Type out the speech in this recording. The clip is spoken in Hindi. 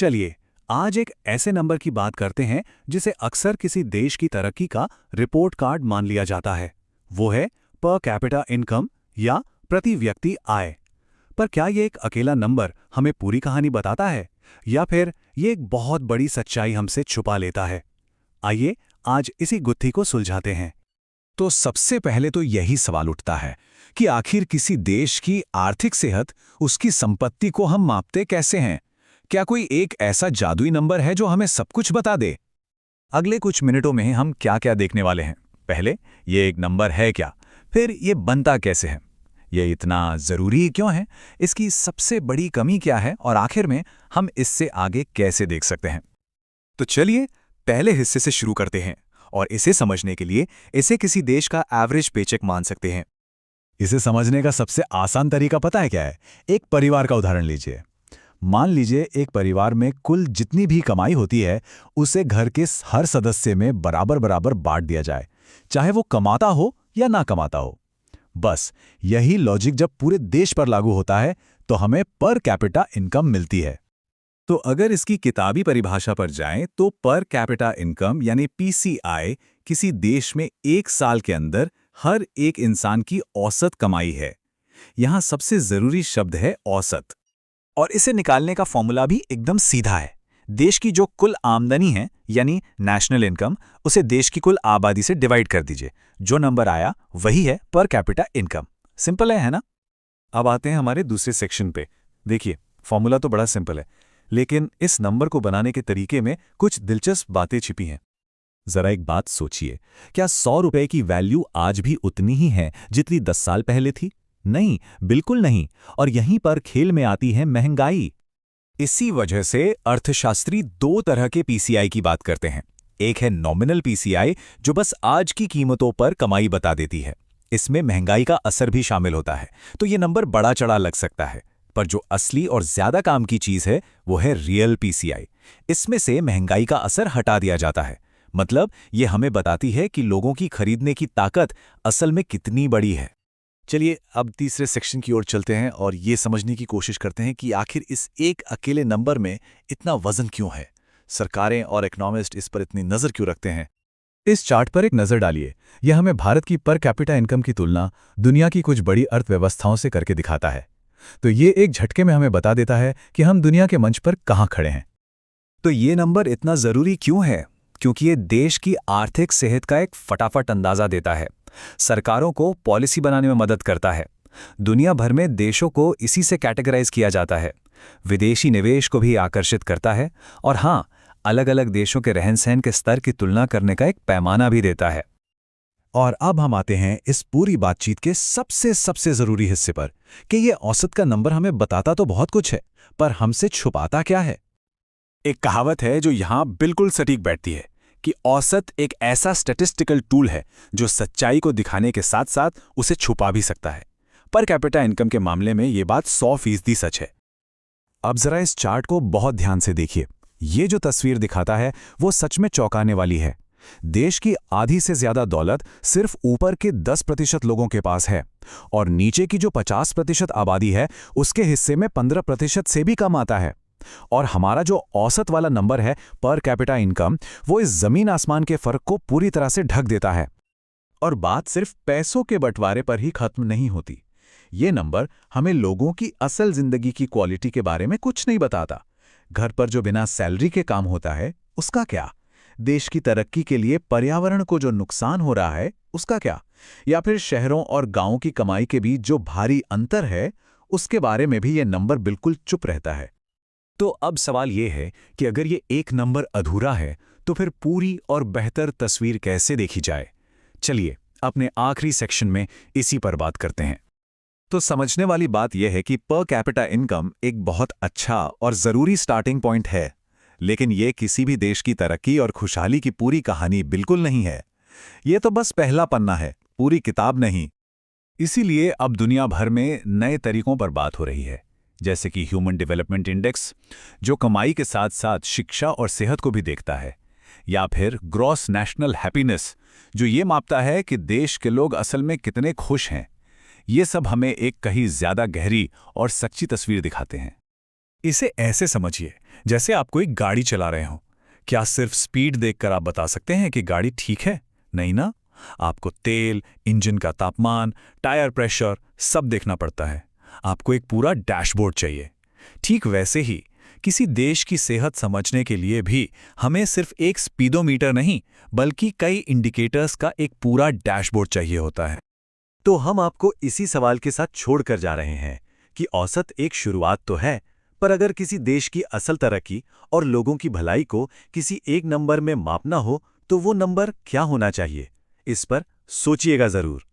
चलिए आज एक ऐसे नंबर की बात करते हैं जिसे अक्सर किसी देश की तरक्की का रिपोर्ट कार्ड मान लिया जाता है। वो है पर कैपिटा इनकम या प्रति व्यक्ति आय। पर क्या ये एक अकेला नंबर हमें पूरी कहानी बताता है या फिर ये एक बहुत बड़ी सच्चाई हमसे छुपा लेता है? आइए आज इसी गुत्थी को सुलझाते हैं। तो सबसे पहले तो यही सवाल उठता है कि आखिर किसी देश की आर्थिक सेहत, उसकी संपत्ति को हम मापते कैसे हैं? क्या कोई एक ऐसा जादुई नंबर है जो हमें सब कुछ बता दे? अगले कुछ मिनटों में हम क्या क्या देखने वाले हैं। पहले, ये एक नंबर है क्या, फिर ये बनता कैसे है, ये इतना ज़रूरी क्यों है, इसकी सबसे बड़ी कमी क्या है, और आखिर में हम इससे आगे कैसे देख सकते हैं। तो चलिए पहले हिस्से से शुरू करते हैं और इसे समझने के लिए इसे किसी देश का एवरेज पेचेक मान सकते हैं। इसे समझने का सबसे आसान तरीका पता है क्या है? एक परिवार का उदाहरण लीजिए। मान लीजिए एक परिवार में कुल जितनी भी कमाई होती है उसे घर के हर सदस्य में बराबर बराबर बांट दिया जाए, चाहे वो कमाता हो या ना कमाता हो। बस यही लॉजिक जब पूरे देश पर लागू होता है तो हमें पर कैपिटा इनकम मिलती है। तो अगर इसकी किताबी परिभाषा पर जाएं तो पर कैपिटा इनकम यानी पीसीआई किसी देश में एक साल के अंदर हर एक इंसान की औसत कमाई है। यहां सबसे जरूरी शब्द है औसत। और इसे निकालने का फॉर्मूला भी एकदम सीधा है। देश की जो कुल आमदनी है यानी नेशनल इनकम, उसे देश की कुल आबादी से डिवाइड कर दीजिए। जो नंबर आया वही है पर कैपिटा इनकम। सिंपल है ना? अब आते हैं हमारे दूसरे सेक्शन पे। देखिए, फॉर्मूला तो बड़ा सिंपल है, लेकिन इस नंबर को बनाने के तरीके में कुछ दिलचस्प बातें छिपी हैं। जरा एक बात सोचिए, क्या 100 रुपए की वैल्यू आज भी उतनी ही है जितनी 10 साल पहले थी? नहीं, बिल्कुल नहीं। और यहीं पर खेल में आती है महंगाई। इसी वजह से अर्थशास्त्री दो तरह के पीसीआई की बात करते हैं। एक है नॉमिनल पीसीआई, जो बस आज की कीमतों पर कमाई बता देती है। इसमें महंगाई का असर भी शामिल होता है, तो ये नंबर बड़ा चढ़ा लग सकता है। पर जो असली और ज्यादा काम की चीज है वो है रियल पीसीआई। इसमें से महंगाई का असर हटा दिया जाता है। मतलब ये हमें बताती है कि लोगों की खरीदने की ताकत असल में कितनी बड़ी है। चलिए अब तीसरे सेक्शन की ओर चलते हैं और ये समझने की कोशिश करते हैं कि आखिर इस एक अकेले नंबर में इतना वजन क्यों है। सरकारें और इकोनॉमिस्ट इस पर इतनी नज़र क्यों रखते हैं। इस चार्ट पर एक नज़र डालिए। यह हमें भारत की पर कैपिटा इनकम की तुलना दुनिया की कुछ बड़ी अर्थव्यवस्थाओं से करके दिखाता है। तो ये एक झटके में हमें बता देता है कि हम दुनिया के मंच पर कहाँ खड़े हैं। तो ये नंबर इतना ज़रूरी क्यों है? क्योंकि ये देश की आर्थिक सेहत का एक फटाफट अंदाज़ा देता है। सरकारों को पॉलिसी बनाने में मदद करता है। दुनिया भर में देशों को इसी से कैटेगराइज किया जाता है। विदेशी निवेश को भी आकर्षित करता है और हाँ, अलग अलग देशों के रहन सहन के स्तर की तुलना करने का एक पैमाना भी देता है। और अब हम आते हैं इस पूरी बातचीत के सबसे ज़रूरी हिस्से पर कि ये औसत का नंबर हमें बताता तो बहुत कुछ है, पर हमसे छुपाता क्या है। एक कहावत है जो यहाँ बिल्कुल सटीक बैठती है कि औसत एक ऐसा स्टैटिस्टिकल टूल है जो सच्चाई को दिखाने के साथ साथ उसे छुपा भी सकता है। पर कैपिटा इनकम के मामले में ये बात 100% सच है। अब जरा इस चार्ट को बहुत ध्यान से देखिए। ये जो तस्वीर दिखाता है वो सच में चौंकाने वाली है। देश की आधी से ज्यादा दौलत सिर्फ ऊपर के 10% लोगों के पास है और नीचे की जो 50% आबादी है उसके हिस्से में 15% से भी कम आता है। और हमारा जो औसत वाला नंबर है पर कैपिटा इनकम, वो इस जमीन आसमान के फर्क को पूरी तरह से ढक देता है। और बात सिर्फ पैसों के बंटवारे पर ही खत्म नहीं होती। ये नंबर हमें लोगों की असल जिंदगी की क्वालिटी के बारे में कुछ नहीं बताता। घर पर जो बिना सैलरी के काम होता है उसका क्या? देश की तरक्की के लिए पर्यावरण को जो नुकसान हो रहा है उसका क्या? या फिर शहरों और गांवों की कमाई के बीच जो भारी अंतर है उसके बारे में भी ये नंबर बिल्कुल चुप रहता है। तो अब सवाल ये है कि अगर ये एक नंबर अधूरा है तो फिर पूरी और बेहतर तस्वीर कैसे देखी जाए? चलिए अपने आखिरी सेक्शन में इसी पर बात करते हैं। तो समझने वाली बात यह है कि पर कैपिटा इनकम एक बहुत अच्छा और ज़रूरी स्टार्टिंग पॉइंट है, लेकिन यह किसी भी देश की तरक्की और खुशहाली की पूरी कहानी बिल्कुल नहीं है। यह तो बस पहला पन्ना है, पूरी किताब नहीं। इसीलिए अब दुनिया भर में नए तरीकों पर बात हो रही है, जैसे कि ह्यूमन डेवलपमेंट इंडेक्स, जो कमाई के साथ साथ शिक्षा और सेहत को भी देखता है, या फिर ग्रॉस नेशनल हैप्पीनेस, जो ये मापता है कि देश के लोग असल में कितने खुश हैं। ये सब हमें एक कहीं ज्यादा गहरी और सच्ची तस्वीर दिखाते हैं। इसे ऐसे समझिए जैसे आप कोई गाड़ी चला रहे हो। क्या सिर्फ स्पीड देखकर आप बता सकते हैं कि गाड़ी ठीक है? नहीं ना। आपको तेल, इंजन का तापमान, टायर प्रेशर सब देखना पड़ता है। आपको एक पूरा डैशबोर्ड चाहिए। ठीक वैसे ही किसी देश की सेहत समझने के लिए भी हमें सिर्फ एक स्पीडोमीटर नहीं, बल्कि कई इंडिकेटर्स का एक पूरा डैशबोर्ड चाहिए होता है। तो हम आपको इसी सवाल के साथ छोड़कर जा रहे हैं कि औसत एक शुरुआत तो है, पर अगर किसी देश की असल तरक्की और लोगों की भलाई को किसी एक नंबर में मापना हो, तो वो नंबर क्या होना चाहिए? इस पर सोचिएगा जरूर।